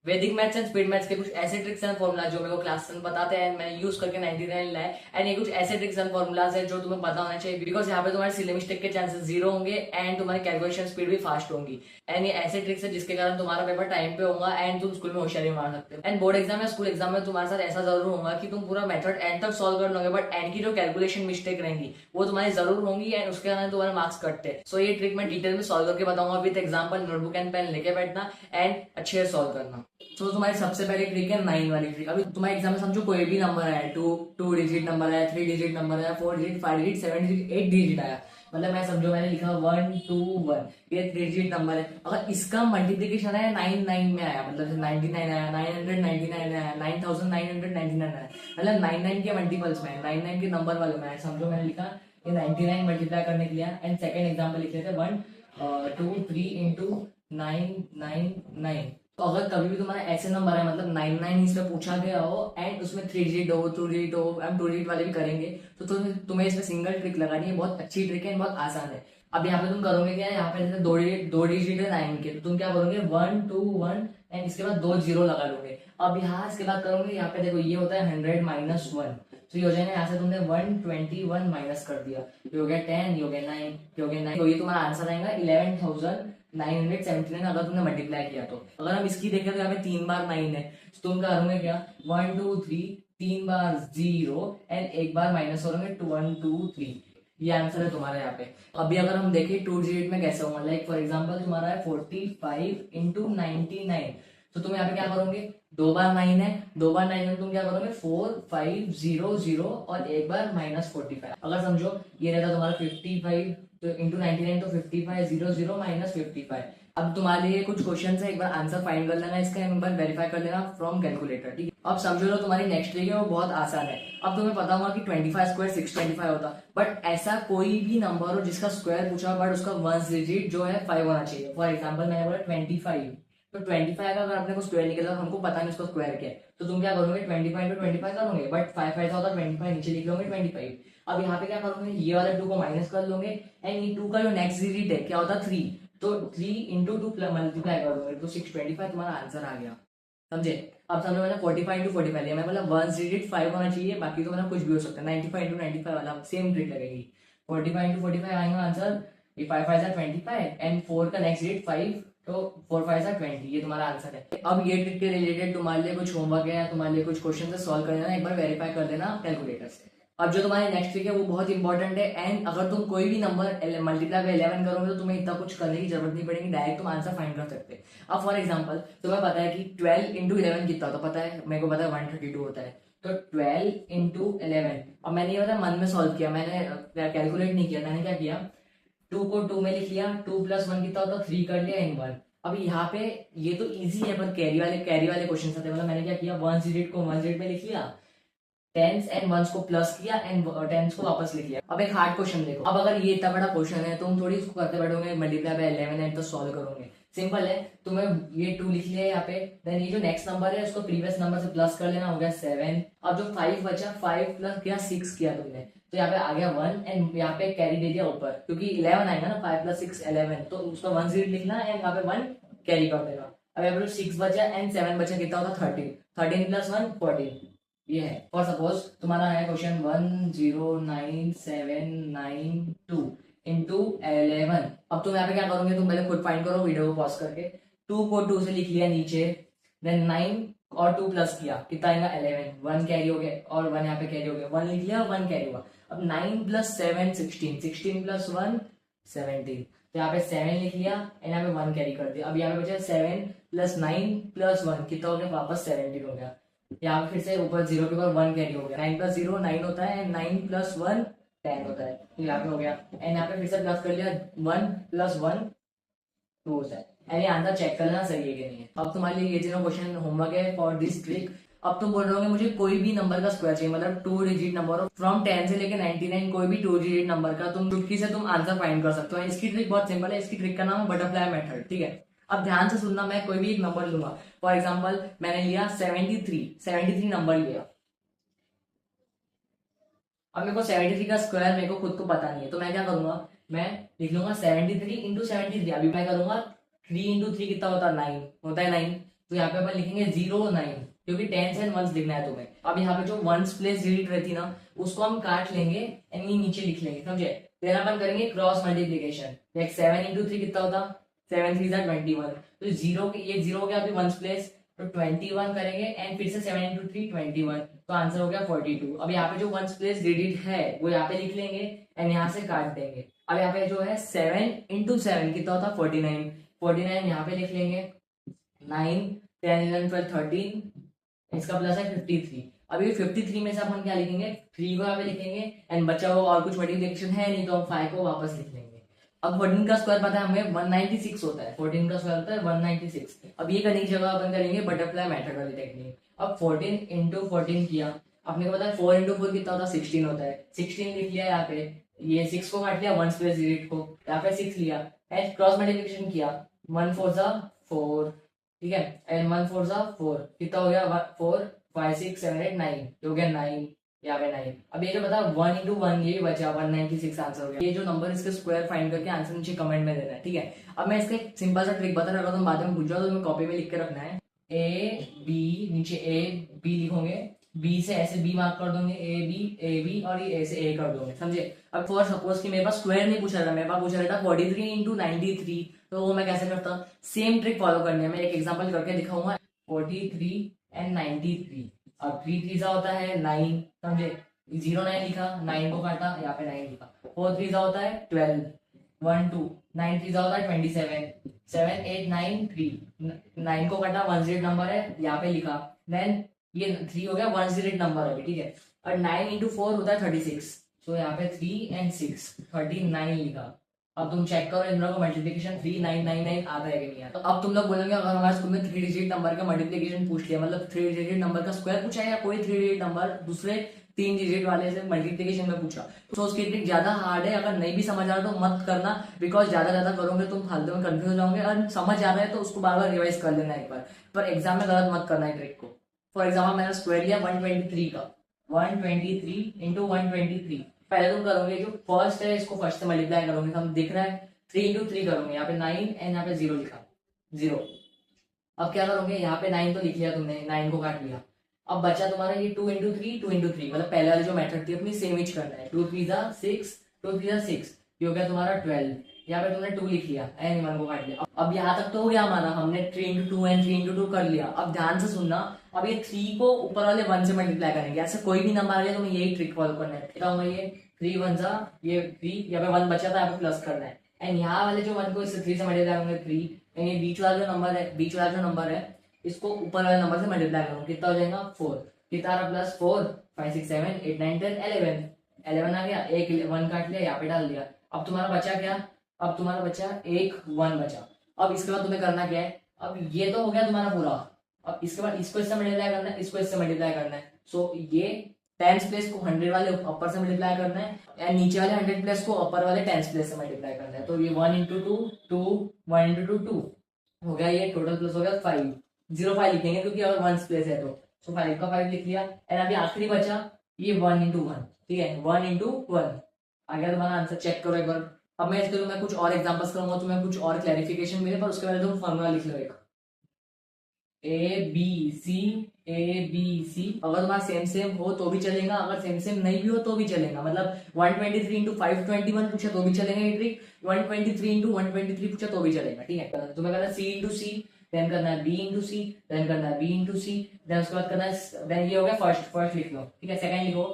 वैदिक maths and speed maths के कुछ ऐसे ट्रिक्स एंड फॉर्मुला जो मेरे को क्लास में बताते हैं, मैंने यूज करके 99 लाए। एंड ये कुछ ऐसे ट्रिक्स एंड फॉर्मुलाज है जो तुम्हें पता होना चाहिए, बिकॉज यहाँ पे तुम्हारे सिली मिस्टेक के चांसेस जीरो होंगे एंड तुम्हारी कैलकुलेशन स्पीड भी फास्ट होगी। एंड ये ऐसे ट्रिक्स है जिसके कारण तुम्हारा पेपर टाइम पे होगा एंड तुम स्कूल में होशियारी मार सकते हो। एंड बोर्ड एग्जाम या स्कूल एग्जाम में तुम्हारे साथ ऐसा जरूर होगा कि तुम पूरा मेथड एंड तक सॉल्व कर लोगे, बट एंड की जो कैलकुलेशन मिस्टेक रहेंगी वो तुम्हारी जरूर होंगी एंड उसके कारण तुम्हारे मार्क्स कटते हैं। सो ये ट्रिक मैं डिटेल में सॉल्व करके बताऊंगा with example. Notebook and pen लेके बैठना एंड अच्छे से सॉल्व करना। तो तुम्हारी सबसे पहले ट्रिक है 9 वाली ट्रिक। अभी तुम्हारे एग्जाम में समझो कोई भी नंबर है, टू डिजिट नंबर है, 3 डिजिट नंबर है, 4 डिजिट, 5 डिजिट, 7 डिजिट, 8 डिजिट आया। मतलब मैं समझो मैंने लिखा 1 2 1, ये 3 डिजिट नंबर है। अगर इसका मल्टीप्लीकेशन है 99 में आया, मतलब 99 आया, 999 आया, 9999 आया, मतलब 99 के मल्टीपल्स में, 99 के नंबर वाले में आया। समझो मैंने लिखा ये 99 मल्टीप्लाई करने के लिए। एंड सेकेंड एग्जाम्पल लिख लेते 1 2 3 इंटू 999। तो अगर कभी भी तुम्हारा ऐसे नंबर है, मतलब 99 इसमें पूछा गया हो एंड उसमें 3 डिजिट हो, 2 डिजिट हो, हम 2 डिजिट वाले भी करेंगे, तो तुम्हें इसमें सिंगल ट्रिक लगानी है। बहुत अच्छी ट्रिक है, बहुत आसान है। अब यहाँ पे तुम करोगे क्या, यहाँ पे जैसे दो डिजिट है 9 के, तो तुम क्या करोगे 1 2 1 एंड इसके बाद 2 जीरो लगा लोगे। अब यहाँ इसके बाद करोगे, यहाँ पे देखो ये होता है 100 माइनस 1, तो ये हो जाएगा यहाँ से तुमने 121 माइनस कर दिया, ये हो गया 10, ये हो गया 9, ये हो गया 9, तो ये तुम्हारा आंसर आएगा 11,979 अगर तुमने मल्टीप्लाई किया तो। अगर हम इसकी देखें तो यहाँ पे 3 बार 9 है, तो तुम करोगे क्या 1 2 3, 3 बार 0 एंड एक बार माइनस करोगे 1 2 3। ये आंसर है तुम्हारा यहाँ पे। अभी अगर हम देखें 2 डिजिट में कैसे होगा, लाइक फॉर एग्जांपल तुम्हारा है 45 इंटू 99, तो तुम यहाँ पे क्या करोगे, 2 बार 9 है, 2 बार 9 में तुम क्या करोगे 4 5 0 0 और एक बार माइनस 45। अगर समझो ये रहता तुम्हारा 55 तो इंटू 99, तो 55 0 0 माइनस 55। अब तुम्हारे लिए कुछ क्वेश्चन है, एक बार आंसर फाइंड कर लेना इसका, एक बार वेरीफाई कर लेना फ्रॉम कैलकुलेटर, ठीक है। अब समझो लो तुम्हारी नेक्स्ट ट्रिक है वो बहुत आसान है। अब तुम्हें पता होगा कि 25 स्क्वायर 625 होता, बट ऐसा कोई भी नंबर हो जिसका स्क्वायर पूछा बट उसका वन डिजिट जो है 5 होना चाहिए। फॉर एग्जाम्पल मैंने बोला 25, तो 25 का अगर अपने को स्क्वायर निकला, हमको पता नहीं उसका स्क्वायर क्या है, तो तुम क्या करोगे 25 इंटू 25 करोगे, बट 5 ऐसा होता 25 नीचे लिख लोगे 25। अब यहाँ पे क्या करोगे, ये वाले 2 को माइनस कर लोगे एंड ये 2 का जो नेक्स्ट डिजिट है क्या होता 3, तो 3 इंटू 2 मल्टीप्लाई कर दोगे, तो 625 तुम्हारा आंसर आ गया। समझे। अब समझो मैंने 45 इंटू 45 लिया, मैं बोला वन डिजिट 5 होना चाहिए, बाकी तो मेरा कुछ भी हो सकता है। 95 इंटू 95 वाला सेम ट्रिक लगेगी। 45 इंटू 45 आएगा आंसर, ये 5 5 25 एंड 4 का नेक्स्ट डिजिट 5, तो 4 5 20, ये तुम्हारा आंसर है। अब ये ट्रिक के रिलेटेड तुम्हारे लिए कुछ होमवर्क है या तुम्हारे लिए कुछ क्वेश्चन है, सॉल्व कर लेना, एक बार वेरीफाई कर देना कैलकुलेटर से। अब जो तुम्हारी नेक्स्ट ट्रिक है वो बहुत इंपॉर्टेंट है, एंड अगर तुम कोई भी नंबर मल्टीप्लाई बाय 11 करोगे तो तुम्हें इतना कुछ करने की जरूरत नहीं पड़ेगी, डायरेक्ट तुम आंसर फाइंड कर सकते हैं। अब फॉर एग्जांपल तुम्हें पता है कि 12 इंटू 11 कितना होता है, पता है मेरे को पता है 132 होता है, तो 12 इंटू 11। अब मैंने ये पता मन में सॉल्व किया, मैंने कैलकुलेट नहीं किया, मैंने क्या किया 2 को 2 में लिख लिया, 2 प्लस 1 कितना होता 3 कर लिया इन 1। अब यहाँ पे ये तो इजी है, पर कैरी वाले क्वेश्चन आते हैं। मतलब मैंने क्या किया 1 डिजिट को 1 डिजिट में लिख लिया, टेंस एंड वंस को प्लस किया एंड टेंस को वापस लिख लिया। अब एक हार्ड क्वेश्चन देखो, अब अगर ये इतना बड़ा क्वेश्चन है तुम थोड़ी इसको करते बैठोगे मल्टीप्लाई बाय 11 एंड तो सॉल्व करोगे। सिंपल है, तुम्हें ये 2 लिख लिया यहाँ पे, देन ये जो नेक्स्ट नंबर है उसको प्रीवियस नंबर से प्लस कर लेना, हो गया 7। अब जो 5 बचा, 5 प्लस किया 6 किया तुमने, तो यहाँ पे आ गया 1 एंड यहाँ पे कैरी दे दिया ऊपर, क्योंकि 11 आएगा ना, 5 प्लस 6 11, तो उसका 1 जीरो लिखना एंड यहाँ पे 1 कैरी कर देगा। अब यहाँ पे 6 बचा एंड 7 बचा, कितना होता 13, 13 प्लस 1 14, ये है। और सपोज तुम्हारा है क्वेश्चन 109792 इंटू 11। अब तुम यहाँ पे क्या करोगे, तुम पहले खुद फाइंड करो वीडियो को पॉज करके। 2 को 2 से लिख लिया नीचे, देन 9 और 2 प्लस किया, कितना आएगा 11, 1 कैरी हो गया और 1 यहाँ पे कैरी हो गया, 1 लिख लिया 1 कैरी हुआ। अब 9 प्लस 7 16, 16 प्लस 1 17, तो यहाँ पे 7 लिख लिया एंड यहाँ पे 1 कैरी कर दिया। अब यहाँ पे बचा 7 प्लस 9 प्लस 1 कितना हो गया, वापस 17 हो गया। यहाँ पे फिर से ऊपर 0 के ऊपर 1 कैरी हो गया, 9 प्लस 0 9 होता है एंड 9 प्लस 1 10 होता है, तो यहाँ पे हो गया एंड यहाँ पे फिर से प्लस कर लिया, 1 प्लस 1 2 होता है। एंड ये आंसर चेक करना सही है कि नहीं है। अब तुम्हारे लिए ये तीनों क्वेश्चन होमवर्क है फॉर दिस ट्रिक। अब तुम बोल रहे होगे मुझे कोई भी नंबर का स्क्वायर चाहिए, मतलब 2 डिजिट नंबर हो, फ्रॉम 10 से लेके 99 कोई भी 2 डिजिट नंबर का तुम चुटकी से तुम आंसर फाइंड कर सकते हो। इसकी ट्रिक बहुत सिंपल है, इसकी ट्रिक का नाम है बटरफ्लाई मेथड, ठीक है। अब ध्यान से सुनना, मैं कोई भी एक नंबर लूंगा, फॉर एग्जाम्पल मैंने लिया 73 नंबर लिया। अब मेरे को 73 का स्क्वायर मेरे को खुद को पता नहीं है, तो मैं क्या करूंगा, मैं लिख लूंगा 73 इंटू 73। अभी मैं करूंगा 3 इंटू 3 कितना होता है 9 होता है 9, तो यहाँ पे अपन लिखेंगे 0 9, क्योंकि टेंस एंड वंस लिखना है तुम्हें। अब यहाँ पे जो वंस प्लेस डिजिट रहती ना उसको हम काट लेंगे एंड ये नीचे लिख लेंगे, समझे। फिर अपन करेंगे क्रॉस मल्टीप्लीकेशन, लाइक 7 × 3 कितना होता, 7 3 21। तो जीरो ये जीरो हो गया अभी वंस प्लेस, तो 21 करेंगे एंड फिर से 7 × 3 21, तो आंसर हो गया 42। अब यहाँ पे जो वंस प्लेस डिजिट है वो यहाँ पे लिख लेंगे एंड यहाँ से काट देंगे। अब यहाँ पे जो है 7 × 7 कितना होता 49, 49 यहाँ पे लिख लेंगे, 9 10 11 12 13, इसका प्लस है 53। अब ये 53 में से अपन क्या लिखेंगे, 3 को यहाँ पे लिखेंगे एंड बचा हुआ और कुछ मल्टीप्लिकेशन है नहीं तो हम 5 को वापस लिख लेंगे। अब 14 का स्क्वायर पता है हमें 196 होता है, 14 का स्क्वायर होता है 196। अब ये करने की जगह अपन करेंगे बटरफ्लाई मेथड वाली टेक्निक। अब 14 × 14 किया, अपने को पता है 4 × 4 कितना होता है 16 होता है, 16 लिख लिया यहाँ पे, ये 6 को काट लिया वन प्लेस डिजिट को, यहाँ पे 6 लिया एंड क्रॉस मल्टीप्लिकेशन किया, 1 4 सा 4, ठीक है, एंड 1 4 सा 4 कितना हो गया 4 5 6 7 8 9, हो गया 9, यहाँ पे 9। अब ये जो बता 1 × 1 ये बचा 196 आंसर हो गया। ये जो नंबर इसके स्क्वायर फाइंड करके आंसर नीचे कमेंट में देना है, ठीक है। अब मैं इसका एक सिंपल सा ट्रिक बता रहा हूँ, तुम बाद में पूछ जाओ तो तुम्हें कॉपी में लिख के रखना है, ए बी, नीचे ए बी लिखोगे, बी से ऐसे बी मार्क कर दोगे, ए बी और ये ऐसे ए कर दोगे, समझे। अब फॉर सपोज कि मेरे पास स्क्वायर नहीं पूछा था, मेरे पास पूछा था 43 × 93, तो वो मैं कैसे करता, सेम ट्रिक फॉलो करनी है। मैं एक एग्जांपल करके दिखाऊंगा, 43 एंड 93। अब 3 3 होता है 9, समझे, 0 9 लिखा, 9 को काटा, यहाँ पे 9 लिखा, 4 3 होता है 12, 1 2, 9 3 होता है 27, 7 8 9 3, 9 को काटा 1 डिजिट नंबर है, यहाँ पे लिखा, देन ये 3 हो गया 1 डिजिट नंबर है, ठीक है। और 9 × 4 होता है 36, तो यहाँ पे 3 एंड 6 39 लिखा। अब तुम चेक करो इन दोनों का मल्टीप्लिकेशन 3999 आता है कि नहीं आता। तो अब तुम लोग बोलोगे अगर हमारे स्कूल में 3 डिजिट नंबर का मल्टीप्लिकेशन पूछ लिया, मतलब 3 डिजिट नंबर का स्क्वायर पूछा है या कोई 3 डिजिट नंबर दूसरे 3 डिजिट वाले से मल्टीप्लिकेशन में पूछा, तो उसकी ट्रिक ज्यादा हार्ड है। अगर नहीं भी समझ आ रहा तो मत करना, बिकॉज ज्यादा करोगे तुम फालतू में कंफ्यूज हो जाओगे। और समझ आ रहा है तो उसको बार बार रिवाइज कर लेना एक बार, पर एग्जाम में गलत मत करना है ट्रिक को। फॉर एग्जाम्पल मैंने स्क्वायर लिया 123 का, 123 × 123, पहले तुम करोगे जो फर्स्ट है इसको फर्स्ट से मल्टीप्लाई करोगे, हम दिख रहा है 3 × 3 करोगे, यहाँ पे 9 एंड यहाँ पे 0 लिखा, 0। अब क्या करोगे, यहाँ पे 9 तो लिख लिया तुमने, 9 को काट लिया, अब बचा तुम्हारा ये 2 × 3, 2 × 3, मतलब पहले वाली जो मेथड थी अपनी सेम ही करना है, 2 3 6, 2 3 6, ये हो गया तुम्हारा 12, यहाँ पे तुमने 2 लिख लिया एंड 1 को काट लिया। अब यहाँ तक तो हो गया हमारा, हमने 3 × 2 एंड 3 × 2 कर लिया। अब ध्यान से सुनना, अब ये 3 को ऊपर वाले 1 से मल्टीप्लाई करेंगे, ऐसे कोई भी नंबर आ गया तुम्हें यही ट्रिक फॉलो करना है। ये 3 1 सा, ये 3, यहाँ पे 1 बचा था, यहाँ पे प्लस करना है एंड यहाँ वाले जो 1 को इससे 3 से मल्टीप्लाई करेंगे 3, एंड ये बीच वाला जो नंबर है इसको ऊपर वाले नंबर से मल्टीप्लाई करूंगा, कितना हो जाएगा 4, कितना प्लस 4 5 6 7 8 9 10 11, 11 आ गया, एक 1 काट लिया, यहाँ पे डाल दिया। अब तुम्हारा बचा क्या, अब तुम्हारा बचा एक 1 बचा। अब इसके बाद तुम्हें करना क्या है, अब ये तो हो गया तुम्हारा पूरा, अब इसके बाद इसको इससे मल्टीप्लाई करना है, इसको इससे मल्टीप्लाई करना है। सो ये 10s प्लेस को 100 वाले अपर से मल्टीप्लाई करना है एंड नीचे वाले 100 प्लेस को अपर वाले 10s प्लेस से मल्टीप्लाई करना है। तो ये 1 × 2 2, 1 × 2 2 हो गया, ये टोटल प्लस हो गया 5, 0 5 लिखेंगे क्योंकि अगर 1s प्लेस है तो, सो 5 का 5 लिख लिया एंड अभी आखिरी बचा ये 1 × 1, ठीक है, 1 × 1 आ गया तुम्हारा आंसर। चेक करो एक बार। अब मैं इसके मैं कुछ और एग्जांपल्स करूंगा तो मैं कुछ और क्लैरिफिकेशन मिले, पर उसके पहले तुम फॉर्मूला लिख लो एक, ABC अगर तुम्हारा सेम हो तो भी चलेगा, अगर सेम नहीं भी हो तो भी चलेगा। मतलब 123 × 521 पूछा तो भी चलेगा ये ट्रिक, 123 × 123 पूछा तो भी चलेगा, ठीक है। तुम्हें करना है C × C, देन करना है B × C, देन करना है B × C, देन उसके बाद करना है, देन ये हो गया फर्स्ट लिख लो, ठीक है। सेकंड लिखो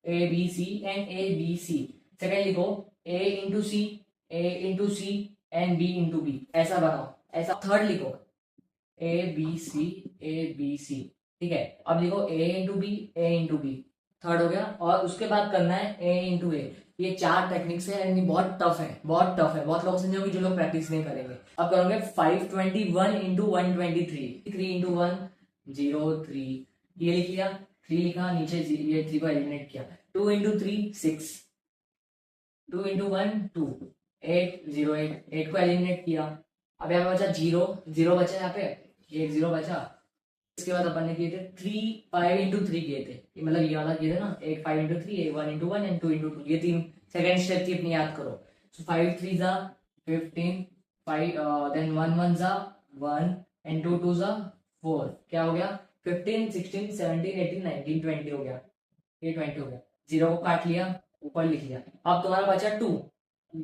ABC एंड ABC, सेकंड लिखो A × C, A × C and B × B, ऐसा बनाओ, ऐसा। थर्ड लिखो ABC, ठीक है। अब लिखो A × B, A × B, third हो गया। और उसके बाद करना है A × A। ये 4 टेक्निक्स है, यानी बहुत टफ है, बहुत लोग समझोगे जो लोग प्रैक्टिस नहीं करेंगे। अब करोगे 521 × 123, 3 × 1 0 3, ये लिख लिया, 3 लिखा, नीचे ये 3 को एलिमिनेट किया, 2 × 3 6, 2 × 1 2, 8 0 8 को एलिमिनेट किया। अब यहाँ पे बचा 0 बचा, यहाँ पे एक 0 बचा। इसके बाद अपन ने किए थे 5 × 3 किए थे, मतलब ये वाला किए थे ना, एक 5 × 3, एक 1 × 1 एंड 2 × 2, ये 3 सेकंड स्टेप थी अपनी, याद करो। सो 5 3 15, 5 देन 1 1 1 एंड 2 2 4 क्या हो गया 15 16 17 18 19 20 हो गया, ये 20 हो गया, 0 को काट लिया, ऊपर लिख लिया। अब तुम्हारा बचा 2,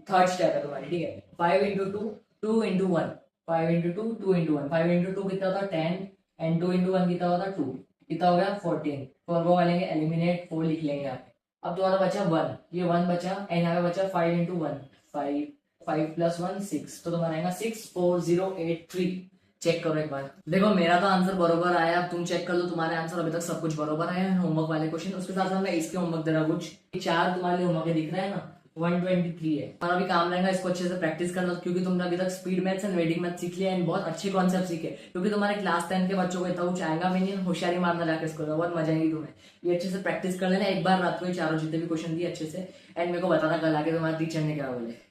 थर्ड स्टेप है तुम्हारी, ठीक है। 5 into 2 2 into 1, 5 into 2 2 into 1, 5 into 2 कितना होता 10 एंड 2 इंटू 1 कितना होता 2, कितना हो गया 14, 4 को वालेंगे एलिमिनेट, 4 लिख लेंगे यहाँ पे। अब तुम्हारा बचा 1, ये 1 बचा एंड यहाँ पे बचा 5 इंटू 1, 5 5 प्लस 1 6, तो तुम्हारा आएगा 64083। चेक करो एक बार, देखो मेरा तो आंसर बरोबर आया, अब तुम चेक कर लो तुम्हारे आंसर अभी तक सब कुछ बरोबर आया है होमवर्क वाले क्वेश्चन। उसके साथ साथ मैं इसके होमवर्क दे रहा हूँ कुछ, 4 तुम्हारे लिए होमवर्क दिख रहा है ना, 123 है। और अभी काम रहेगा इसको अच्छे से प्रैक्टिस करना, क्योंकि तुमने अभी तक speed maths and wedding maths सीख लिया एंड बहुत अच्छे कॉन्सेप्ट सीखे, क्योंकि तुम्हारे क्लास 10 के बच्चों को इतना कुछ आएगा भी नहीं, होशियारी मारना जाके स्कूल में, बहुत मजा आएगी तुम्हें। ये अच्छे से प्रैक्टिस कर लेना, एक बार रात को ये चारों जितने भी क्वेश्चन दिए अच्छे से, एंड मेरे को बताना कल आके तुम्हारे टीचर ने क्या बोले।